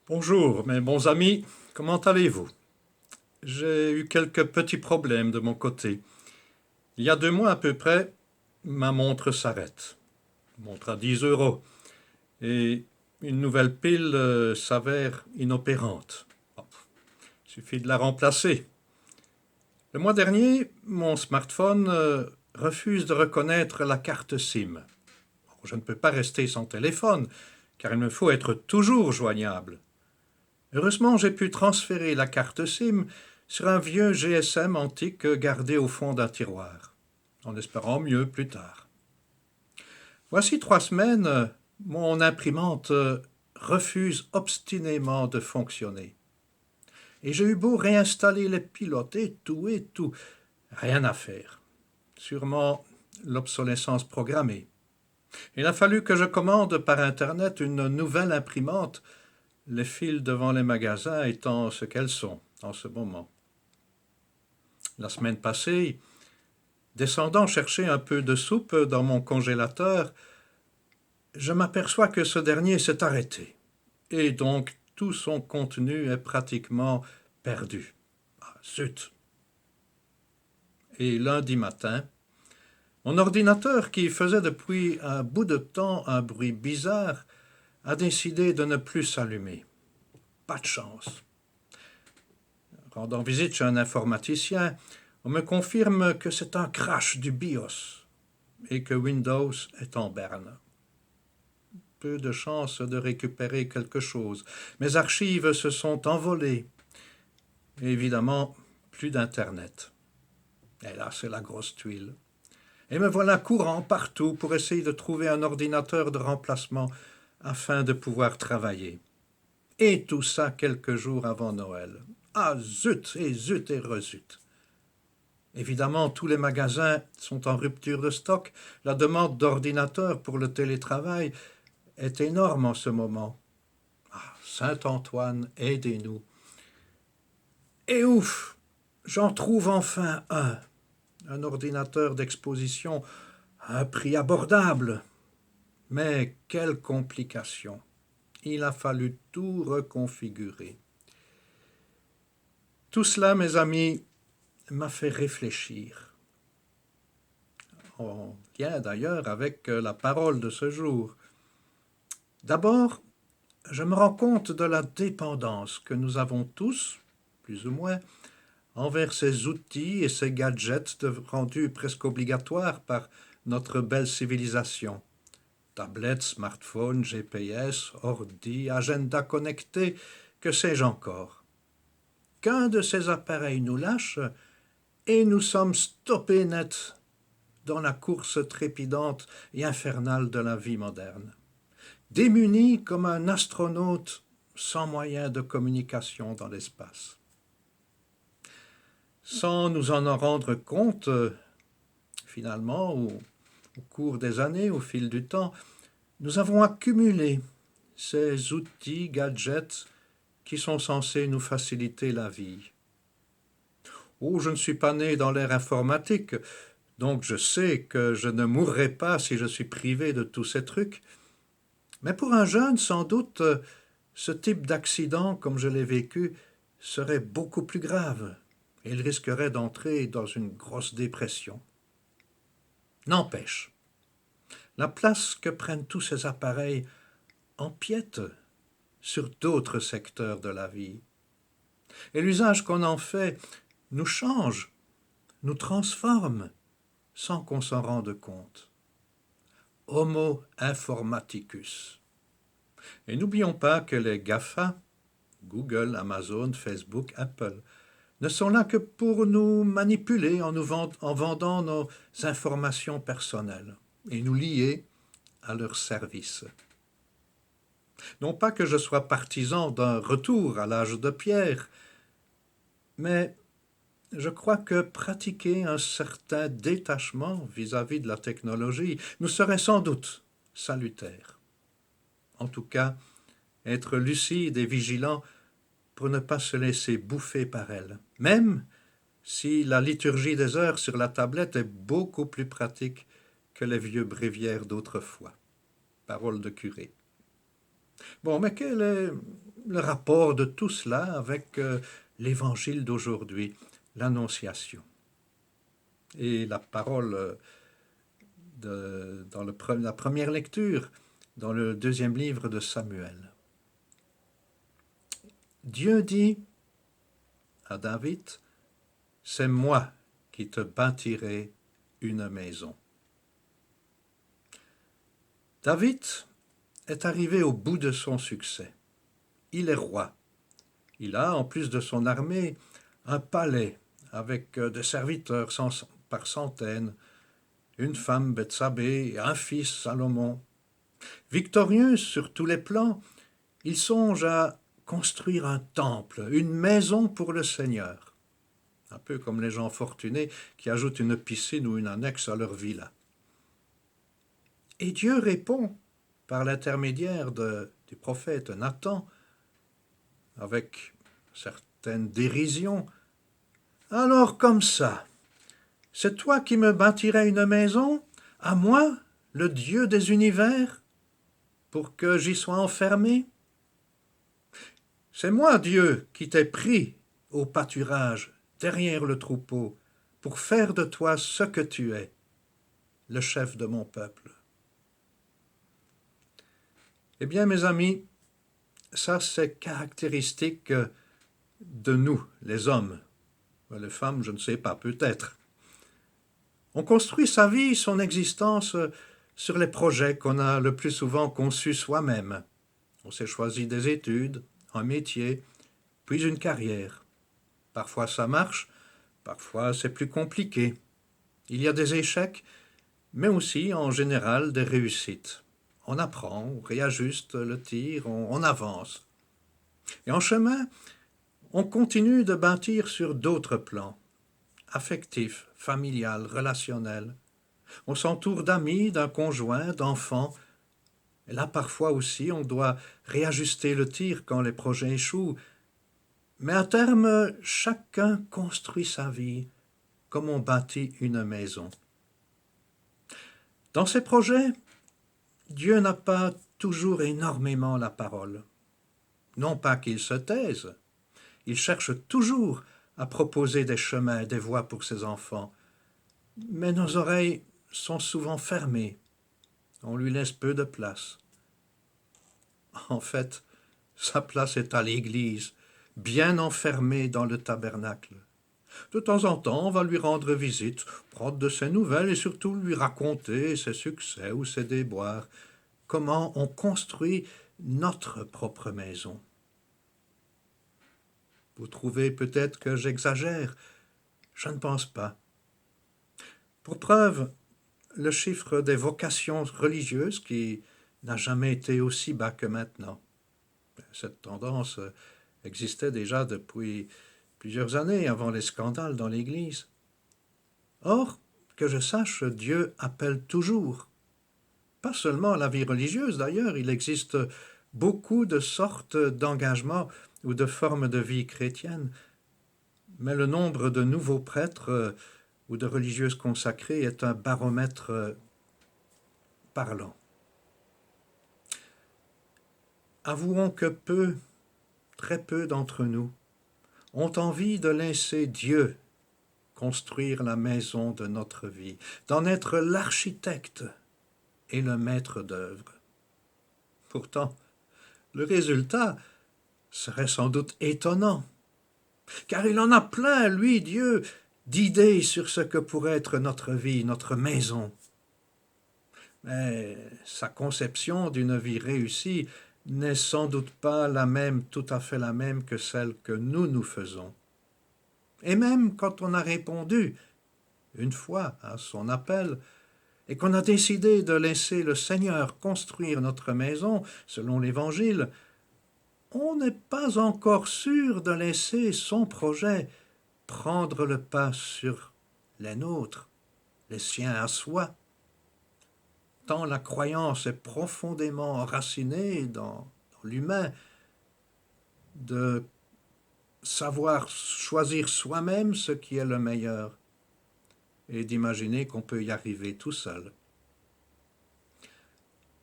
Bonjour, mes bons amis, comment allez-vous? J'ai eu quelques petits problèmes de mon côté. Il y a 2 mois à peu près, ma montre s'arrête. Montre à 10 euros. Et une nouvelle pile s'avère inopérante. Bon, il suffit de la remplacer. Le mois dernier, mon smartphone refuse de reconnaître la carte SIM. Bon, je ne peux pas rester sans téléphone, car il me faut être toujours joignable. Heureusement, j'ai pu transférer la carte SIM sur un vieux GSM antique gardé au fond d'un tiroir, en espérant mieux plus tard. Voici 3 semaines, mon imprimante refuse obstinément de fonctionner. Et j'ai eu beau réinstaller les pilotes et tout, rien à faire. Sûrement l'obsolescence programmée. Il a fallu que je commande par Internet une nouvelle imprimante, les files devant les magasins étant ce qu'elles sont en ce moment. La semaine passée, descendant chercher un peu de soupe dans mon congélateur, je m'aperçois que ce dernier s'est arrêté, et donc tout son contenu est pratiquement perdu. Ah, zut! Et lundi matin, mon ordinateur, qui faisait depuis un bout de temps un bruit bizarre, a décidé de ne plus s'allumer. Pas de chance. Rendant visite chez un informaticien, on me confirme que c'est un crash du BIOS et que Windows est en berne. Peu de chance de récupérer quelque chose. Mes archives se sont envolées. Et évidemment, plus d'Internet. Et là, c'est la grosse tuile. Et me voilà courant partout pour essayer de trouver un ordinateur de remplacement afin de pouvoir travailler. Et tout ça quelques jours avant Noël. Ah, zut et rezut. Évidemment, tous les magasins sont en rupture de stock. La demande d'ordinateurs pour le télétravail est énorme en ce moment. Ah, Saint-Antoine, aidez-nous. Et ouf, j'en trouve enfin un ordinateur d'exposition à un prix abordable. Mais quelle complication. Il a fallu tout reconfigurer. Tout cela, mes amis, m'a fait réfléchir. En lien d'ailleurs avec la parole de ce jour. D'abord, je me rends compte de la dépendance que nous avons tous, plus ou moins, envers ces outils et ces gadgets rendus presque obligatoires par notre belle civilisation. Tablettes, smartphones, GPS, ordi, agenda connecté, que sais-je encore. Qu'un de ces appareils nous lâche et nous sommes stoppés net dans la course trépidante et infernale de la vie moderne. Démunis comme un astronaute sans moyen de communication dans l'espace. Sans nous en rendre compte, finalement, au cours des années, au fil du temps, nous avons accumulé ces outils, gadgets qui sont censés nous faciliter la vie. Oh, je ne suis pas né dans l'ère informatique, donc je sais que je ne mourrai pas si je suis privé de tous ces trucs. Mais pour un jeune, sans doute, ce type d'accident, comme je l'ai vécu, serait beaucoup plus grave et il risquerait d'entrer dans une grosse dépression. N'empêche, la place que prennent tous ces appareils empiète sur d'autres secteurs de la vie. Et l'usage qu'on en fait nous change, nous transforme, sans qu'on s'en rende compte. Homo informaticus. Et n'oublions pas que les GAFA, Google, Amazon, Facebook, Apple, ne sont là que pour nous manipuler en vendant nos informations personnelles et nous lier à leur service. Non pas que je sois partisan d'un retour à l'âge de pierre, mais je crois que pratiquer un certain détachement vis-à-vis de la technologie nous serait sans doute salutaire. En tout cas, être lucide et vigilant pour ne pas se laisser bouffer par elle, même si la liturgie des heures sur la tablette est beaucoup plus pratique que les vieux bréviaires d'autrefois. Parole de curé. Bon, mais quelle est le rapport de tout cela avec l'évangile d'aujourd'hui, l'Annonciation. Et la parole dans la première lecture, dans le deuxième livre de Samuel. Dieu dit à David, « C'est moi qui te bâtirai une maison. » David est arrivé au bout de son succès. Il est roi. Il a, en plus de son armée, un palais avec des serviteurs par centaines, une femme Bethsabée et un fils Salomon. Victorieux sur tous les plans, il songe à construire un temple, une maison pour le Seigneur. Un peu comme les gens fortunés qui ajoutent une piscine ou une annexe à leur villa. Et Dieu répond par l'intermédiaire du prophète Nathan, avec certaine dérision. « Alors comme ça, c'est toi qui me bâtirais une maison, à moi, le Dieu des univers, pour que j'y sois enfermé? C'est moi, Dieu, qui t'ai pris au pâturage, derrière le troupeau, pour faire de toi ce que tu es, le chef de mon peuple. » Eh bien, mes amis, ça c'est caractéristique de nous, les hommes. Les femmes, je ne sais pas, peut-être. On construit sa vie, son existence, sur les projets qu'on a le plus souvent conçus soi-même. On s'est choisi des études, un métier, puis une carrière. Parfois ça marche, parfois c'est plus compliqué. Il y a des échecs, mais aussi en général des réussites. On apprend, on réajuste le tir, on avance. Et en chemin, on continue de bâtir sur d'autres plans, affectifs, familial, relationnel. On s'entoure d'amis, d'un conjoint, d'enfants. Et là, parfois aussi, on doit réajuster le tir quand les projets échouent. Mais à terme, chacun construit sa vie comme on bâtit une maison. Dans ces projets, Dieu n'a pas toujours énormément la parole. Non pas qu'il se taise, il cherche toujours à proposer des chemins, des voies pour ses enfants. Mais nos oreilles sont souvent fermées. On lui laisse peu de place. En fait, sa place est à l'église, bien enfermée dans le tabernacle. De temps en temps, on va lui rendre visite, prendre de ses nouvelles et surtout lui raconter ses succès ou ses déboires, comment on construit notre propre maison. Vous trouvez peut-être que j'exagère. Je ne pense pas. Pour preuve, le chiffre des vocations religieuses qui n'a jamais été aussi bas que maintenant. Cette tendance existait déjà depuis plusieurs années avant les scandales dans l'Église. Or, que je sache, Dieu appelle toujours. Pas seulement à la vie religieuse d'ailleurs, il existe beaucoup de sortes d'engagements ou de formes de vie chrétienne, mais le nombre de nouveaux prêtres ou de religieuses consacrées est un baromètre parlant. Avouons que très peu d'entre nous, ont envie de laisser Dieu construire la maison de notre vie, d'en être l'architecte et le maître d'œuvre. Pourtant, le résultat serait sans doute étonnant, car il en a plein, lui, Dieu, d'idées sur ce que pourrait être notre vie, notre maison. Mais sa conception d'une vie réussie n'est sans doute pas tout à fait la même que celle que nous faisons. Et même quand on a répondu une fois à son appel et qu'on a décidé de laisser le Seigneur construire notre maison selon l'Évangile, on n'est pas encore sûr de laisser son projet prendre le pas sur les nôtres, les siens à soi. Tant la croyance est profondément enracinée dans l'humain, de savoir choisir soi-même ce qui est le meilleur et d'imaginer qu'on peut y arriver tout seul.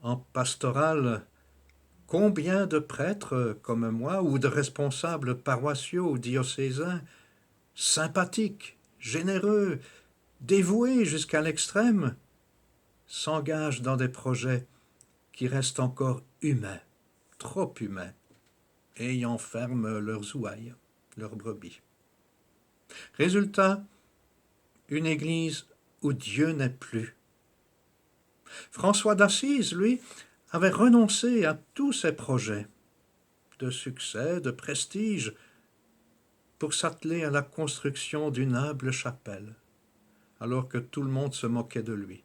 En pastoral, Combien de prêtres comme moi ou de responsables paroissiaux ou diocésains, sympathiques, généreux, dévoués jusqu'à l'extrême, s'engagent dans des projets qui restent encore humains, trop humains, et y enferment leurs ouailles, leurs brebis. Résultat, une église où Dieu n'est plus. François d'Assise, lui, avait renoncé à tous ses projets de succès, de prestige, pour s'atteler à la construction d'une humble chapelle, alors que tout le monde se moquait de lui.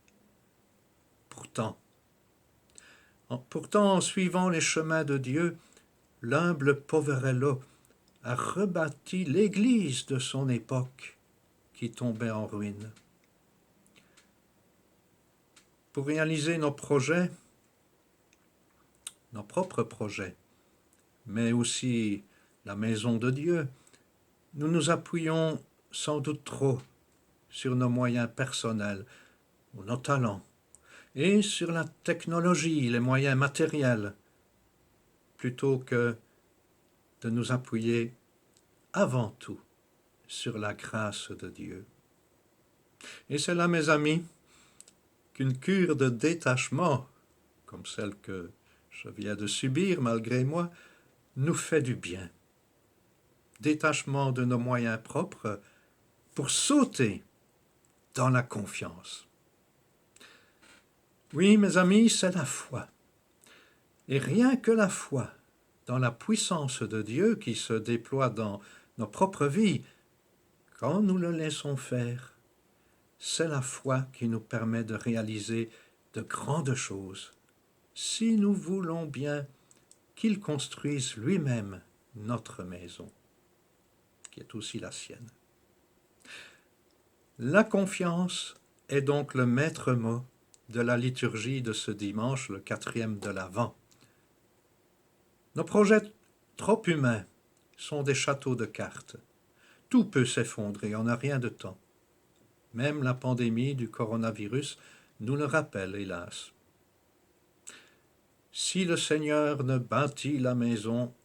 Pourtant, en suivant les chemins de Dieu, l'humble Poverello a rebâti l'église de son époque qui tombait en ruine. Pour réaliser nos projets, nos propres projets, mais aussi la maison de Dieu, nous nous appuyons sans doute trop sur nos moyens personnels, nos talents, et sur la technologie, les moyens matériels, plutôt que de nous appuyer avant tout sur la grâce de Dieu. Et c'est là, mes amis, qu'une cure de détachement, comme celle que je viens de subir malgré moi, nous fait du bien. Détachement de nos moyens propres pour sauter dans la confiance. Oui, mes amis, c'est la foi. Et rien que la foi dans la puissance de Dieu qui se déploie dans nos propres vies, quand nous le laissons faire, c'est la foi qui nous permet de réaliser de grandes choses, si nous voulons bien qu'il construise lui-même notre maison, qui est aussi la sienne. La confiance est donc le maître mot de la liturgie de ce dimanche, le 4e de l'Avent. Nos projets trop humains sont des châteaux de cartes. Tout peut s'effondrer en un rien de temps. Même la pandémie du coronavirus nous le rappelle, hélas. Si le Seigneur ne bâtit la maison,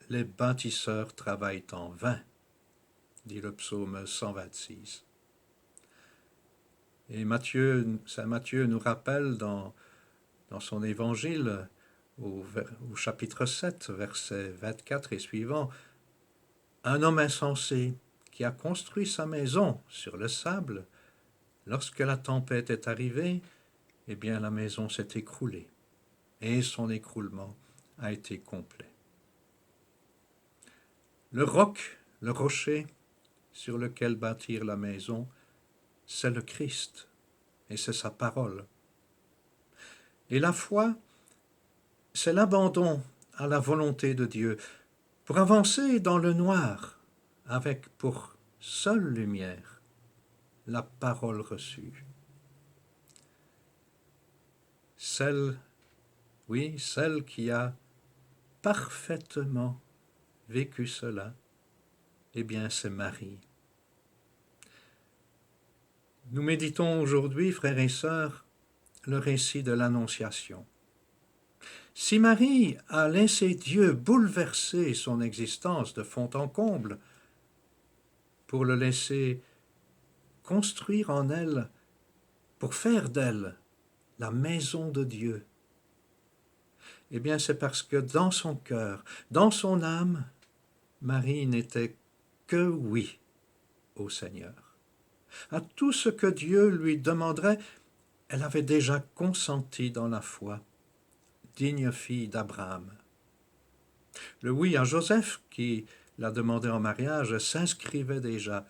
les bâtisseurs travaillent en vain, dit le psaume 126. Et Saint Matthieu nous rappelle dans son évangile, au chapitre 7, versets 24 et suivants, un homme insensé qui a construit sa maison sur le sable, lorsque la tempête est arrivée, eh bien la maison s'est écroulée et son écroulement a été complet. Le roc, le rocher sur lequel bâtir la maison, c'est le Christ et c'est sa parole. Et la foi, c'est l'abandon à la volonté de Dieu pour avancer dans le noir avec pour seule lumière la parole reçue. Celle qui a parfaitement vécu cela, eh bien c'est Marie. Nous méditons aujourd'hui, frères et sœurs, le récit de l'Annonciation. Si Marie a laissé Dieu bouleverser son existence de fond en comble pour le laisser construire en elle, pour faire d'elle la maison de Dieu, eh bien c'est parce que dans son cœur, dans son âme, Marie n'était que oui au Seigneur. À tout ce que Dieu lui demanderait, elle avait déjà consenti dans la foi, digne fille d'Abraham. Le oui à Joseph, qui l'a demandé en mariage, s'inscrivait déjà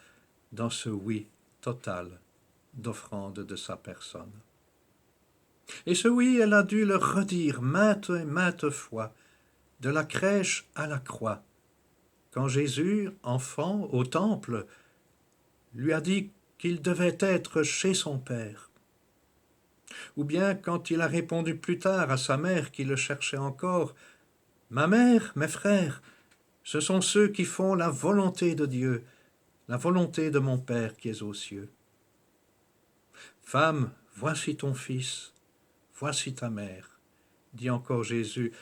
dans ce oui total d'offrande de sa personne. Et ce oui, elle a dû le redire maintes et maintes fois, de la crèche à la croix, quand Jésus, enfant, au temple, lui a dit qu'il devait être chez son Père. Ou bien quand il a répondu plus tard à sa mère qui le cherchait encore, « Ma mère, mes frères, ce sont ceux qui font la volonté de Dieu, la volonté de mon Père qui est aux cieux. » Femme, voici ton fils, voici ta mère, dit encore Jésus,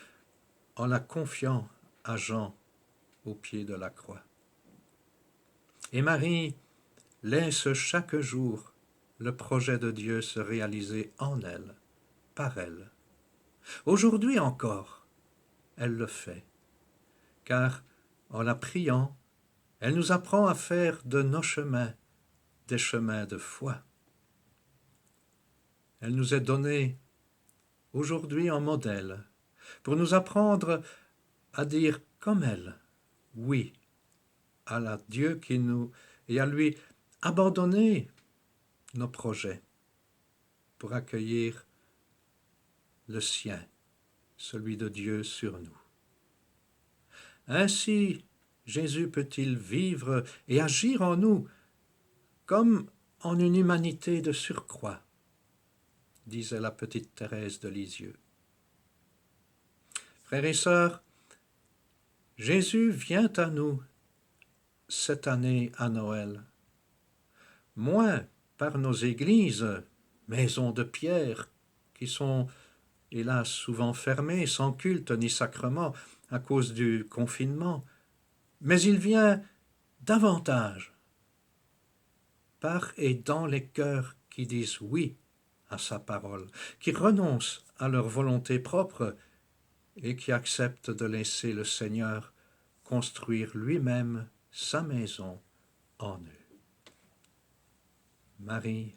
en la confiant à Jean au pied de la croix. Et Marie laisse chaque jour le projet de Dieu se réaliser en elle, par elle. Aujourd'hui encore, elle le fait, car en la priant, elle nous apprend à faire de nos chemins des chemins de foi. Elle nous est donnée aujourd'hui en modèle pour nous apprendre à dire comme elle, oui, à la Dieu qui nous et à lui abandonner nos projets pour accueillir le sien, celui de Dieu sur nous. Ainsi, Jésus peut-il vivre et agir en nous comme en une humanité de surcroît, disait la petite Thérèse de Lisieux. Frères et sœurs, Jésus vient à nous cette année à Noël, moins par nos églises, maisons de pierre, qui sont hélas souvent fermées, sans culte ni sacrement à cause du confinement, mais il vient davantage par et dans les cœurs qui disent oui à sa parole, qui renoncent à leur volonté propre et qui acceptent de laisser le Seigneur construire lui-même sa maison en eux. Marie,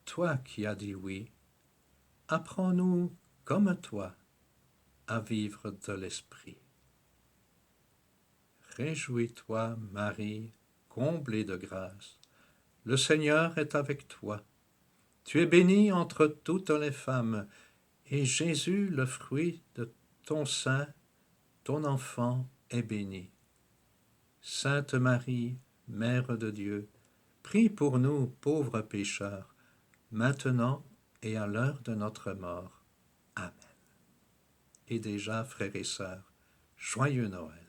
toi qui as dit oui, apprends-nous comme toi à vivre de l'Esprit. Réjouis-toi, Marie, comblée de grâce. Le Seigneur est avec toi. Tu es bénie entre toutes les femmes, et Jésus, le fruit de ton sein, ton enfant, est béni. Sainte Marie, Mère de Dieu, prie pour nous, pauvres pécheurs, maintenant et à l'heure de notre mort. Amen. Et déjà, frères et sœurs, joyeux Noël.